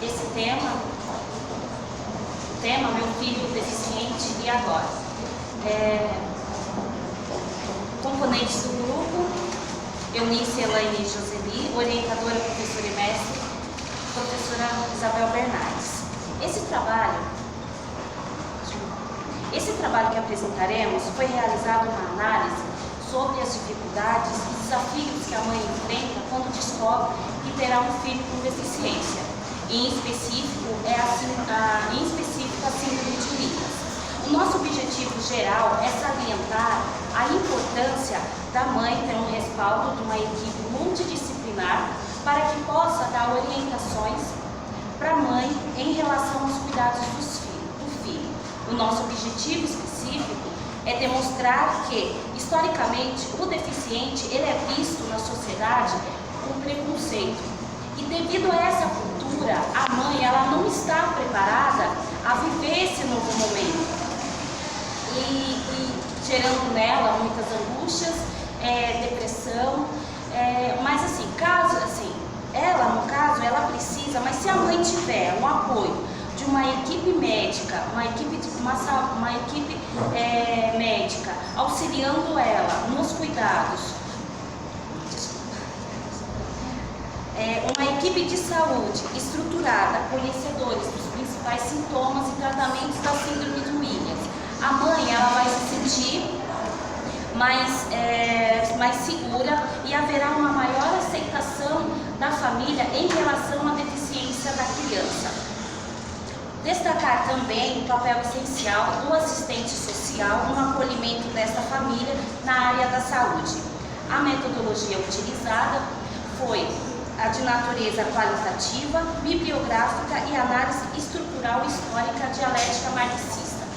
Esse tema, meu filho deficiente e agora. Componentes do grupo: Eunice Elaine Joseli, orientadora, professora e mestre, professora Isabel Bernardes. Esse trabalho que apresentaremos foi realizado uma análise sobre as dificuldades e desafios que a mãe enfrenta quando descobre que terá um filho com deficiência, em específico a síndrome de Williams. O nosso objetivo geral é salientar a importância da mãe ter um respaldo de uma equipe multidisciplinar para que possa dar orientações para a mãe em relação aos cuidados do filho. O nosso objetivo específico é demonstrar que, historicamente, o deficiente ele é visto na sociedade com preconceito. E devido a essa cultura, a mãe ela não está preparada a viver esse novo momento. E gerando nela muitas angústias, depressão, mas assim, ela precisa, mas se a mãe tiver um apoio de uma equipe médica, uma equipe médica auxiliando ela nos cuidados, uma equipe de saúde estruturada, conhecedores dos principais sintomas e tratamentos da síndrome de Williams, a mãe ela vai se sentir mais segura e haverá uma maior aceitação da família em relação à deficiência da criança. Destacar também o papel essencial do assistente social no acolhimento desta família na área da saúde. A metodologia utilizada foi a de natureza qualitativa, bibliográfica e análise estrutural histórica dialética marxista.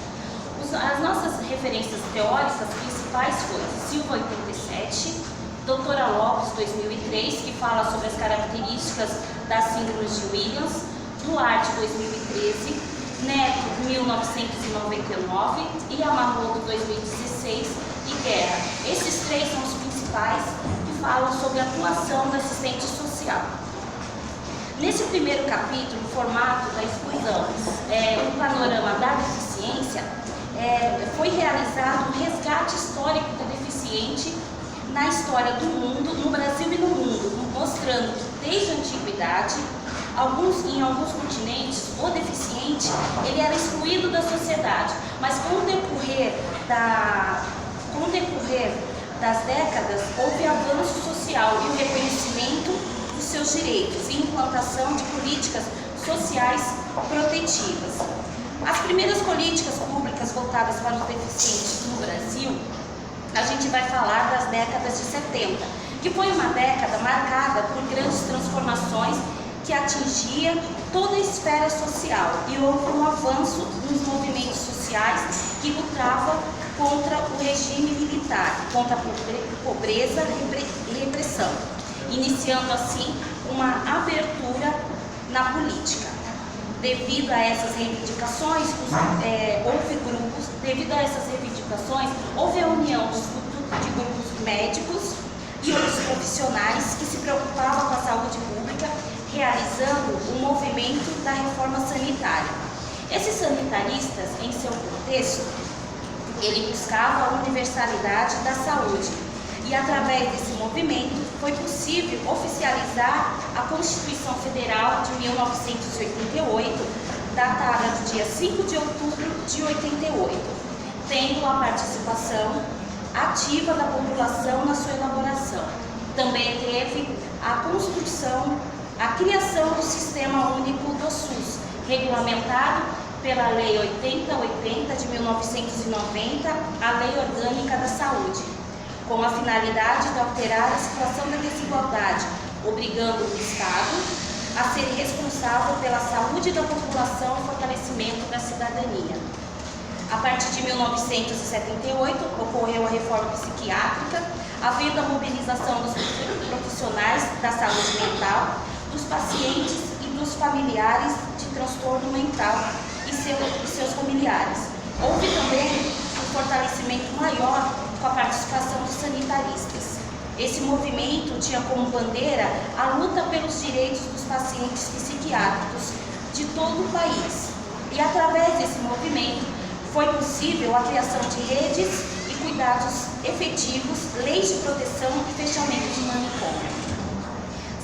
As nossas referências teóricas principais foram Silva 87, Doutora Lopes 2003, que fala sobre as características da síndrome de Williams, Duarte 2013, Neto 1999, Yamamoto 2016 e Guerra. Esses três são os principais que falam sobre a atuação do assistente social. Nesse primeiro capítulo, o formato da exclusão, um panorama da deficiência, foi realizado um resgate histórico do deficiente na história do mundo, no Brasil e no mundo, mostrando que desde a antiguidade, em alguns continentes, o deficiente ele era excluído da sociedade, mas com o decorrer das décadas, houve avanço social e o reconhecimento dos seus direitos e implantação de políticas sociais protetivas. As primeiras políticas públicas voltadas para os deficientes no Brasil, a gente vai falar das décadas de 70, que foi uma década marcada por grandes transformações que atingia toda a esfera social e houve um avanço nos movimentos sociais que lutavam contra o regime militar, contra a pobreza e repressão, iniciando assim uma abertura na política. Devido a essas reivindicações, houve a união de grupos médicos e outros profissionais que se preocupavam com a saúde pública, realizando o movimento da reforma sanitária. Esses sanitaristas, em seu contexto, ele buscava a universalidade da saúde e, através desse movimento, foi possível oficializar a Constituição Federal de 1988, datada do dia 5 de outubro de 88, tendo a participação ativa da população na sua elaboração. Também teve a criação do Sistema Único do SUS, regulamentado pela Lei 8080 de 1990, a Lei Orgânica da Saúde, com a finalidade de alterar a situação da desigualdade, obrigando o Estado a ser responsável pela saúde da população e fortalecimento da cidadania. A partir de 1978, ocorreu a reforma psiquiátrica, havendo a mobilização dos profissionais da saúde mental, dos pacientes e dos familiares de transtorno mental e seus familiares. Houve também um fortalecimento maior com a participação dos sanitaristas. Esse movimento tinha como bandeira a luta pelos direitos dos pacientes psiquiátricos de todo o país. E através desse movimento foi possível a criação de redes e cuidados efetivos, leis de proteção e fechamento de manicômio.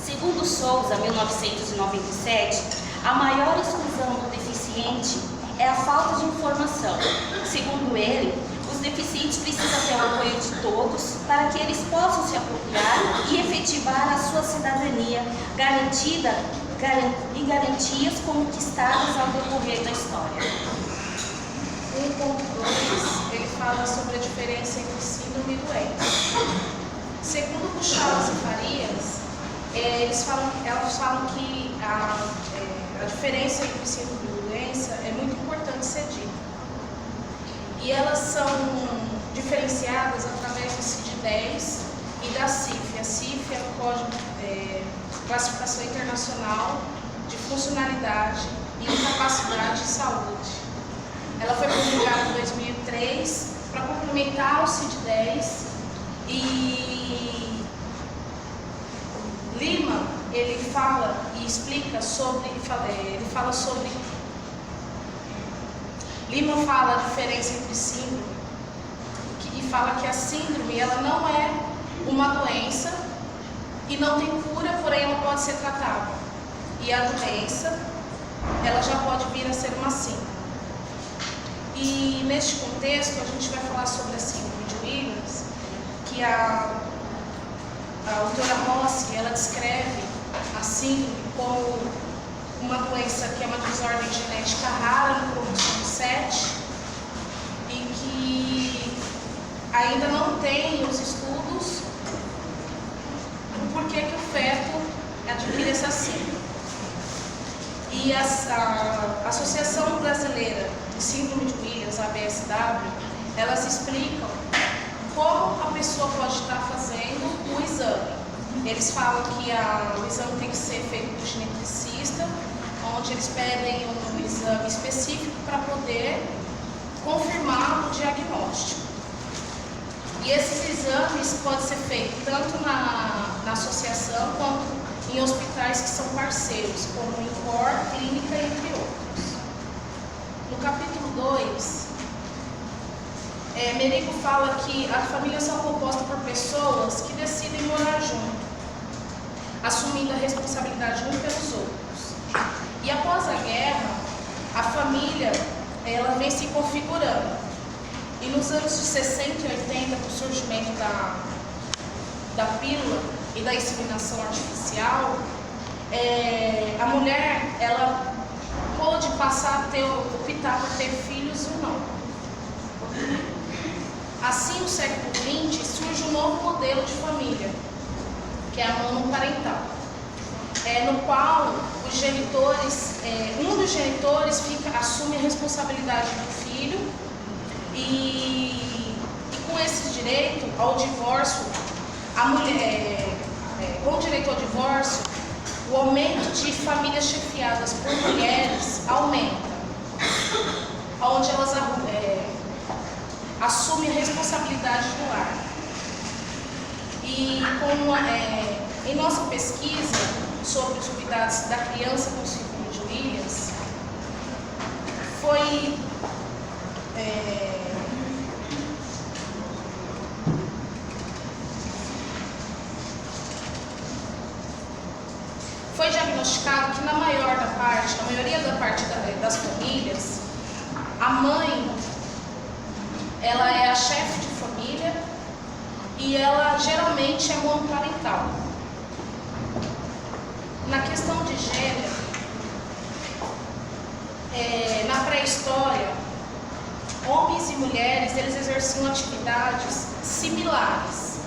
Segundo Souza, 1997, a maior exclusão do deficiente é a falta de informação. Segundo ele, os deficientes precisam ter o apoio de todos para que eles possam se apropriar e efetivar a sua cidadania garantida e garantias conquistadas ao decorrer da história. 1.2, ele fala sobre a diferença entre síndrome e doença. Segundo Puchalas e Farias, elas falam que a diferença entre síndrome e doença é muito importante ser dita. E elas são diferenciadas através do CID-10 e da CIF. A CIF é o Código Classificação Internacional de Funcionalidade e Incapacidade de Saúde. Ela foi publicada em 2003 para complementar o CID-10 e Lima, ele fala e explica sobre, Lima fala a diferença entre síndrome e fala que a síndrome ela não é uma doença e não tem cura, porém ela pode ser tratada. E a doença, ela já pode vir a ser uma síndrome. E neste contexto a gente vai falar sobre a síndrome de Williams, que a autora Rossi, ela descreve a síndrome como uma doença que é uma desordem genética rara no cromossomo 7 e que ainda não tem os estudos do porquê que o feto adquire essa síndrome. E a Associação Brasileira de Síndrome de Williams, ABSW, elas explicam como a pessoa pode estar fazendo o exame. Eles falam que o exame tem que ser feito por gineticista, onde eles pedem um exame específico para poder confirmar o diagnóstico. E esses exames podem ser feitos tanto na associação quanto em hospitais que são parceiros, como o INCOR, Clínica, entre outros. No capítulo 2, Merigo fala que as famílias são compostas por pessoas que decidem morar junto, assumindo a responsabilidade uns pelos outros. E após a guerra, a família ela vem se configurando. E nos anos de 60 e 80, com o surgimento da pílula e da inseminação artificial, a mulher ela pôde passar a optar por ter filhos ou não. Assim, no século XX, surge um novo modelo de família, que é a monoparental, no qual os genitores, um dos genitores assume a responsabilidade do filho e com esse direito ao divórcio, a mulher, com o direito ao divórcio, o aumento de famílias chefiadas por mulheres aumenta, onde elas assumem a responsabilidade do lar. E em nossa pesquisa sobre os cuidados da criança com síndrome de Williams, foi diagnosticado que na maioria da parte das famílias, a mãe ela é a chefe de família e ela geralmente é monoparental. Na questão de gênero, na pré-história, homens e mulheres eles exerciam atividades similares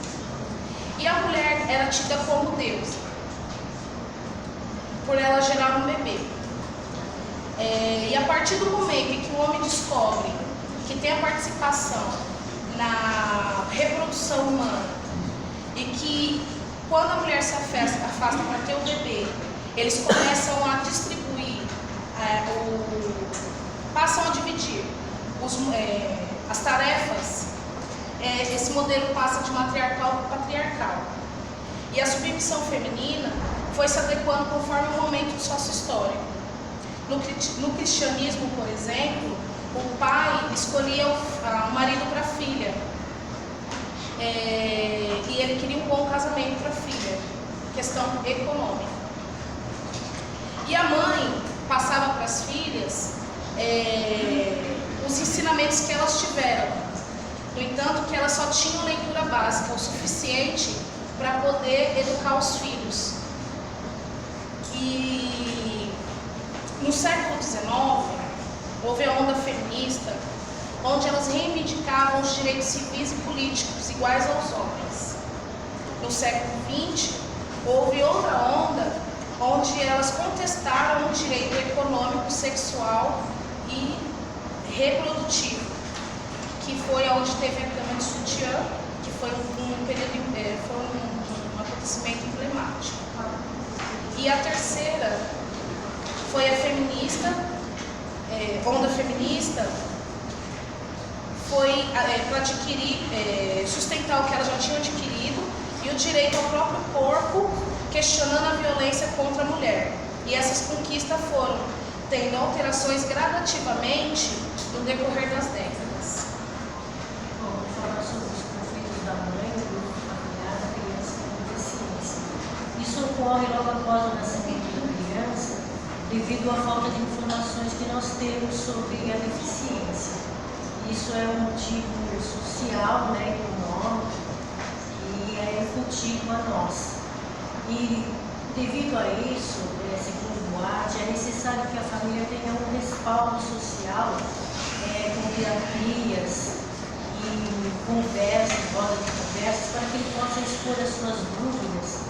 e a mulher era tida como deusa, por ela gerar um bebê. E a partir do momento em que o homem descobre que tem a participação na reprodução humana e que quando a mulher se afasta para ter o bebê, eles começam a distribuir, passam a dividir as tarefas, esse modelo passa de matriarcal para patriarcal. E a submissão feminina foi se adequando conforme o momento sócio-histórico. No cristianismo, por exemplo, o pai escolhia o marido para a filha. E ele queria um bom casamento para a filha, questão econômica. E a mãe passava para as filhas os ensinamentos que elas tiveram. No entanto, que elas só tinham leitura básica o suficiente para poder educar os filhos. E no século XIX, houve a onda feminista, onde elas reivindicavam os direitos civis e políticos iguais aos homens. No século XX, houve outra onda, onde elas contestaram o direito econômico, sexual e reprodutivo, que foi onde teve a cama de sutiã, que foi um acontecimento emblemático. E a terceira foi a feminista, onda feminista, foi para adquirir, sustentar o que elas já tinham adquirido e o direito ao próprio corpo, questionando a violência contra a mulher. E essas conquistas foram tendo alterações gradativamente no decorrer das décadas. Bom, vou falar sobre os conflitos da mãe, do grupo familiar, da criança com deficiência. Isso ocorre logo após o nascimento da criança, devido à falta de informações que nós temos sobre a deficiência. Isso é um motivo social, econômico, e é incutido a nós. E devido a isso, segundo o Duarte, é necessário que a família tenha um respaldo social, com terapias e conversas, rodas de conversas, para que ele possa expor as suas dúvidas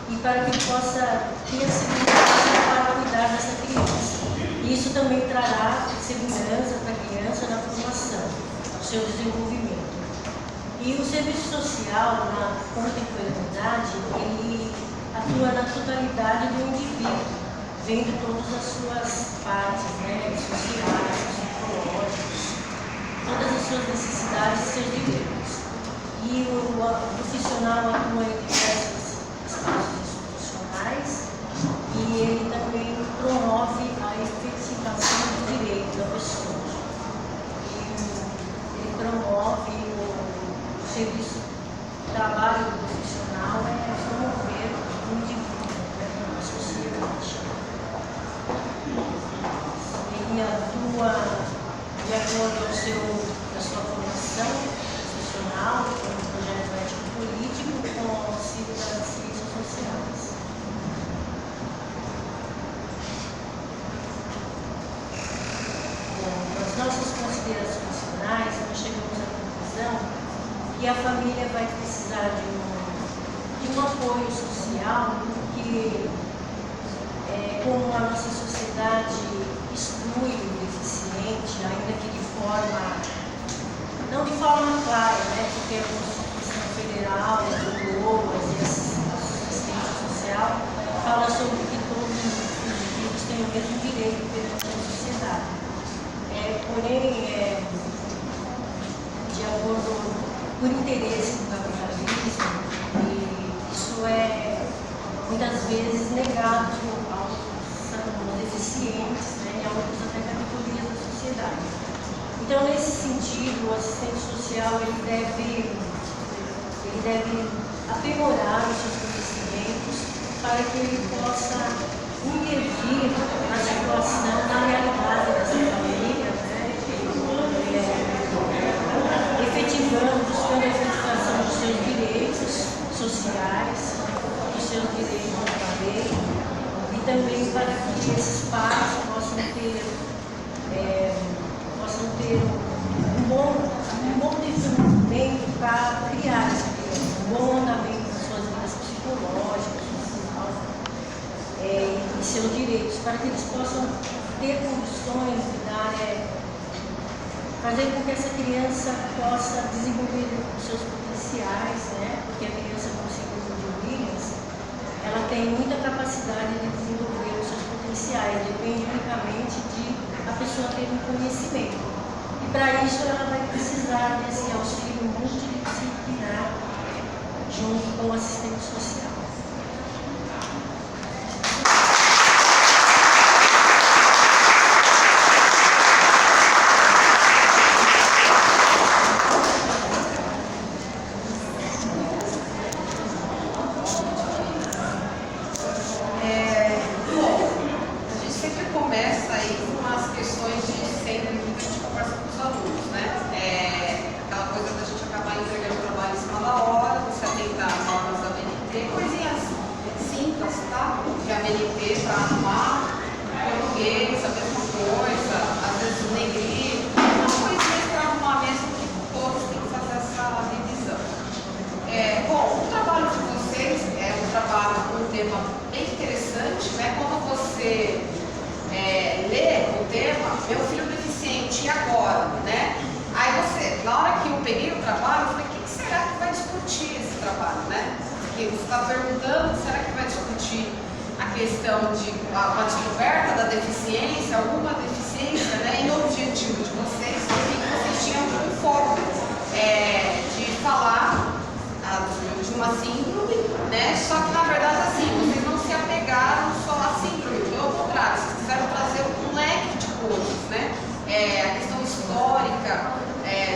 e para que ele possa ter a segurança para cuidar dessa criança. Isso também trará segurança para a criança na formação, no seu desenvolvimento. E o serviço social, na contemporaneidade, ele atua na totalidade do indivíduo, vendo todas as suas partes, sociais, psicológicas, todas as suas necessidades e seus direitos. E o profissional atua em diversos espaços institucionais e ele também promove a efetivação do direito da pessoa. Ele promove o serviço, o trabalho do profissional promover o indivíduo, a sociedade. Ele atua de acordo à sua formação profissional, com o projeto ético-político, com o auxílio das ciências sociais. Nas nossas considerações finais, nós chegamos à conclusão que a família vai precisar de um apoio social, porque como a nossa sociedade exclui o deficiente, ainda que não de forma clara, porque a Constituição Federal, o LOAS e a assistência social fala sobre que todos os indivíduos têm o mesmo direito perante a sociedade. Porém, de acordo por interesse do capitalismo, e isso é muitas vezes negado aos deficientes, e a outras até categorias da sociedade. Então, nesse sentido, o assistente social ele deve aprimorar os seus conhecimentos para que ele possa intervir na situação, na realidade dessa família, efetivando, buscando a efetivação dos seus direitos sociais, dos seus direitos também, e também para que esses pais possam ter um bom desenvolvimento para criar essa criança, um bom andamento das suas vidas psicológicas, sociais, e seus direitos, para que eles possam ter condições de fazer com que essa criança possa desenvolver os seus potenciais, porque a criança com síndrome de Williams, ela tem muita capacidade de desenvolver os seus potenciais, depende unicamente de a pessoa ter um conhecimento. E para isso ela vai precisar desse auxílio multidisciplinar junto com o assistente social. ABNT para arrumar português, a mesma coisa, às vezes o negrito, uma coisinha para arrumar mesmo que todos têm que fazer essa revisão. Bom, o trabalho de vocês é um trabalho com um tema bem interessante, né? Quando você lê o tema, meu filho deficiente, e agora, né? Aí você, na hora que eu peguei o trabalho, eu falei, o que será que vai discutir esse trabalho, né? Porque você está perguntando, será que vai discutir a questão de a descoberta da deficiência, alguma deficiência, né? E o objetivo de vocês, que vocês tinham um foco de falar de uma síndrome, né? Só que na verdade assim, vocês não se apegaram só à síndrome, pelo contrário, vocês quiseram trazer um leque de coisas, né? A questão histórica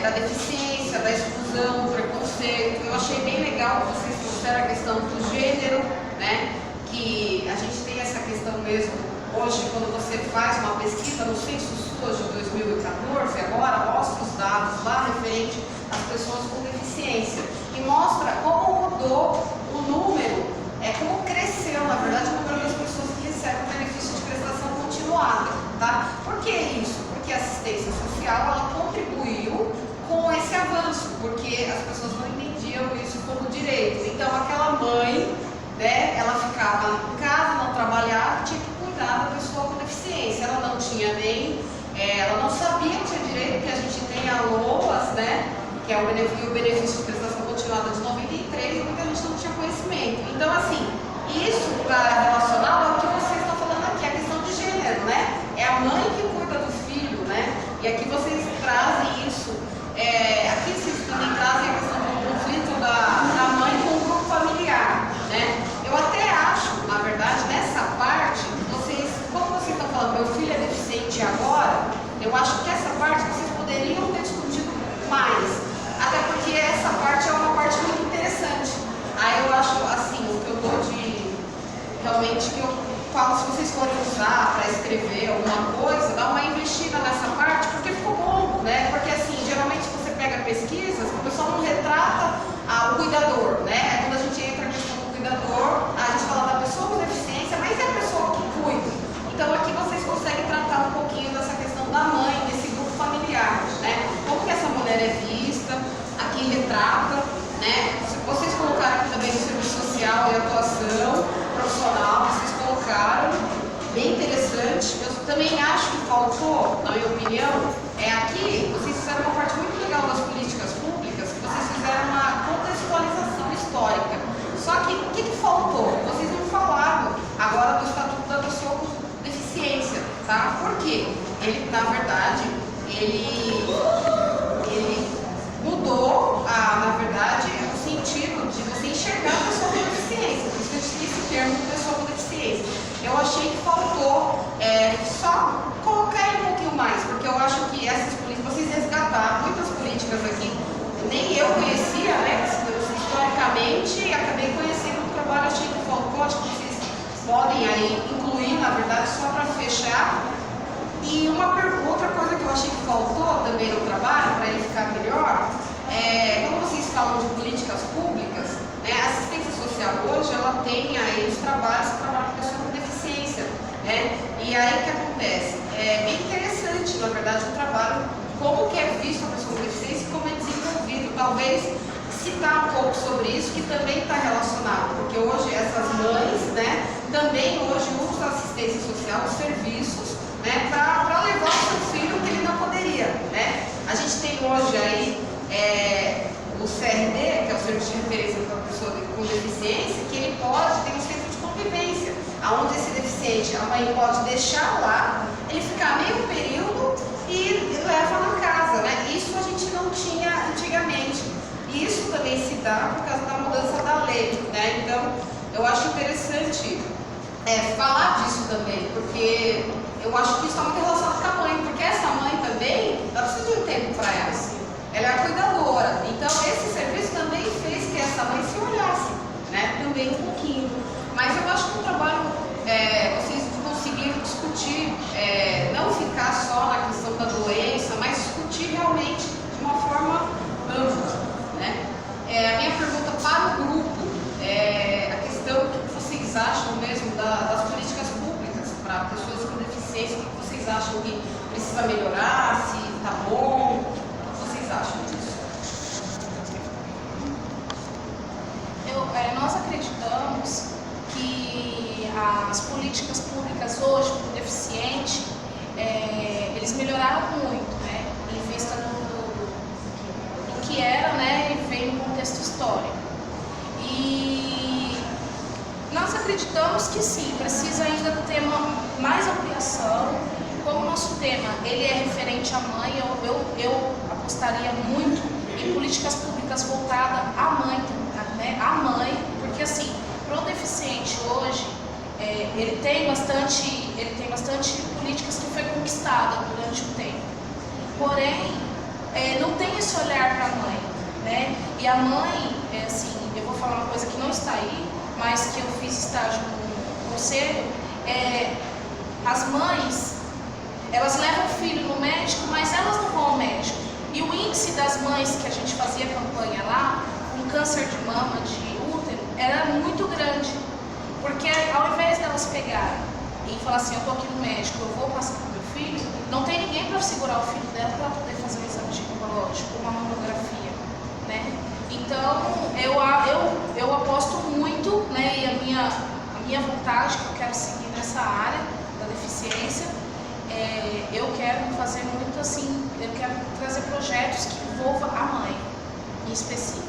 da deficiência, da exclusão, do preconceito. Eu achei bem legal que vocês trouxeram a questão do gênero, né? Que a gente tem essa questão mesmo hoje, quando você faz uma pesquisa no Censo SUAS de 2014, agora mostra os dados lá referente às pessoas com deficiência e mostra como mudou o número, como cresceu, na verdade, o número das pessoas que recebem o benefício de prestação continuada, tá? Por que isso? Porque a assistência social, ela contribuiu com esse avanço, porque as pessoas não entendiam isso como direito. Então, aquela mãe, né, ela ficava em casa, não trabalhava, tinha que cuidar da pessoa com deficiência. Ela não tinha nem, ela não sabia que tinha direito, porque a gente tem a LOAS, né, que é o benefício de prestação continuada de 93, e muita gente não tinha conhecimento. Então, assim, isso está relacionado ao que vocês estão falando aqui, a questão de gênero, né? É a mãe que cuida do filho, né? E aqui vocês trazem isso. Aqui vocês também trazem a questão do conflito da mãe com o grupo familiar, né? Eu até acho, na verdade, nessa parte, vocês, como vocês estão falando, meu filho é deficiente agora, eu acho que essa parte vocês poderiam ter discutido mais, até porque essa parte é uma parte muito interessante. Aí eu acho, assim, o que eu dou realmente, que eu falo, se vocês forem usar para escrever alguma coisa, dá uma investida nessa parte, porque ficou bom, né? Porque assim, geralmente você pega pesquisas, o pessoal não retrata o cuidador, né? Quando a gente entra na questão do cuidador, a gente fala da pessoa com deficiência, mas é a pessoa que cuida. Então aqui vocês conseguem tratar um pouquinho dessa questão da mãe, desse grupo familiar, né? Como que essa mulher é vista, aqui retrata, né? Vocês colocaram aqui também o serviço social e atuação profissional, vocês colocaram, bem interessante. Eu também acho que faltou, na minha opinião, aqui vocês fizeram uma parte muito legal das políticas públicas, que vocês fizeram uma contextualização histórica. Só que o que faltou? Vocês não falaram agora do Estatuto da Pessoa com Deficiência, tá? Por quê? Ele, na verdade, ele mudou, na verdade, o sentido de você enxergar a pessoa com deficiência. Por isso que a gente tem esse termo pessoa com deficiência. Eu achei que faltou só colocar um pouquinho mais, porque eu acho que essas políticas, vocês resgataram muitas políticas aqui, nem eu conhecia, né, historicamente, e acabei conhecendo o trabalho, achei que faltou, acho que vocês podem aí incluir, na verdade, só para fechar. E outra coisa que eu achei que faltou também no trabalho, para ele ficar melhor, quando vocês falam de políticas públicas, né, a assistência social hoje, ela tem aí os trabalhos que trabalham com pessoas com deficiência, né? E aí o que acontece? É bem interessante, na verdade, o trabalho, como que é visto a pessoa com deficiência e como é desenvolvido. Talvez citar um pouco sobre isso, que também está relacionado, porque hoje essas mães, né, também hoje usam a assistência social, os serviços, né, para levar o seu filho que ele não poderia, né? A gente tem hoje aí o CRD, que é o Serviço de Referência para a Pessoa com Deficiência, que ele tem um centro de convivência, onde esse deficiente, a mãe pode deixar lá, ele ficar meio período e leva na casa, né? Isso a gente não tinha antigamente. E isso também se dá por causa da mudança da lei, né? Então, eu acho interessante falar disso também, porque eu acho que isso está muito relacionado com a mãe, porque essa mãe também, ela precisa de um tempo para ela. Ela é a cuidadora. Então, esse serviço também fez que essa mãe se olhasse, né? Também um pouquinho. Mas eu acho que o trabalho, vocês conseguiram discutir, não ficar só na questão da doença, mas discutir realmente de uma forma ampla, né? A minha pergunta para o grupo, a questão que vocês acham mesmo das políticas deficiência, o que vocês acham que precisa melhorar, se está bom, o que vocês acham disso? Nós acreditamos que as políticas públicas hoje para o deficiente, eles melhoraram muito, né, em vista do que era, né, e veio no contexto histórico. E nós acreditamos que sim, precisa ainda ter mais ampliação. Como o nosso tema ele é referente à mãe, eu apostaria muito em políticas públicas voltadas à mãe, né, à mãe, porque assim, para o deficiente hoje, ele tem bastante políticas que foi conquistada durante o tempo. Porém, não tem esse olhar para a mãe, né? E a mãe, assim, eu vou falar uma coisa que não está aí, mas que eu fiz estágio no conselho, as mães, elas levam o filho no médico, mas elas não vão ao médico. E o índice das mães que a gente fazia campanha lá, com câncer de mama, de útero, era muito grande. Porque ao invés delas pegarem e falar assim, eu estou aqui no médico, eu vou passar para o meu filho, não tem ninguém para segurar o filho dela para poder fazer um exame ginecológico, uma mamografia, né? Então, eu aposto muito, né, e a minha vontade, que eu quero seguir nessa área da deficiência, eu quero fazer muito assim, eu quero trazer projetos que envolvam a mãe, em específico.